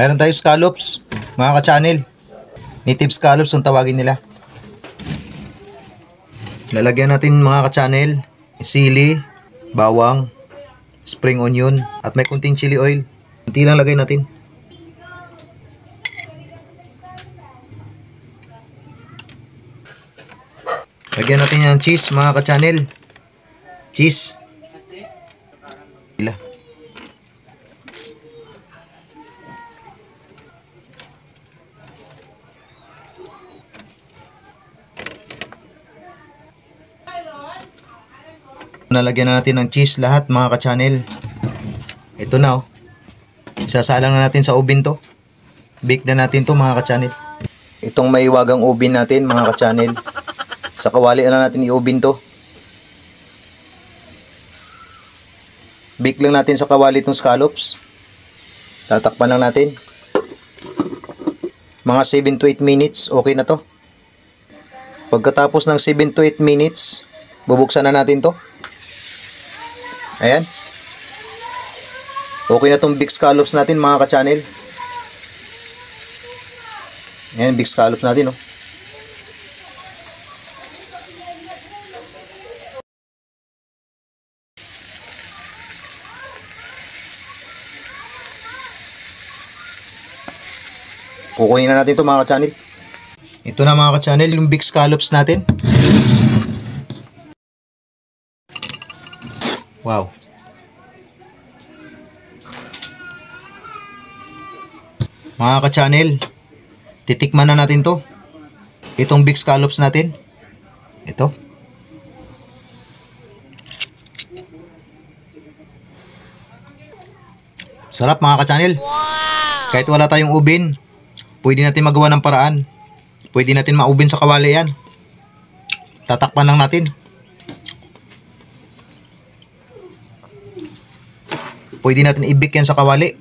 Mayroon tayo scallops, mga ka-channel. Native scallops ang tawagin nila. Lalagyan natin mga ka-channel, sili, bawang, spring onion, at may kunting chili oil. Kunti lang lagay natin. Lagyan natin yung cheese mga ka-channel. Cheese. Ila. Nalagyan na natin ng cheese lahat mga ka-channel. Ito na oh. Isasalang na natin sa oven to. Bake na natin to mga ka-channel. Itong may wagang oven natin mga ka-channel. Sa kawali na natin i-oven to. Bake lang natin sa kawali itong scallops. Tatakpan lang natin. Mga 7 to 8 minutes, okay na to. Pagkatapos ng 7 to 8 minutes, bubuksan na natin to. Ayan. Okay na tong big scallops natin mga ka-channel. Ayan, big scallops natin oh. Kukunin na natin ito mga ka-channel. Ito na mga ka-channel, yung big scallops natin. Wow. Mga ka-channel, titikman na natin to. Itong big scallops natin. Ito. Sarap mga ka-channel. Kahit wala tayong oven, pwede natin magawa ng paraan. Pwede natin ma-oven sa kawali yan. Tatakpan lang natin. Pwede natin i-bake yan sa kawali.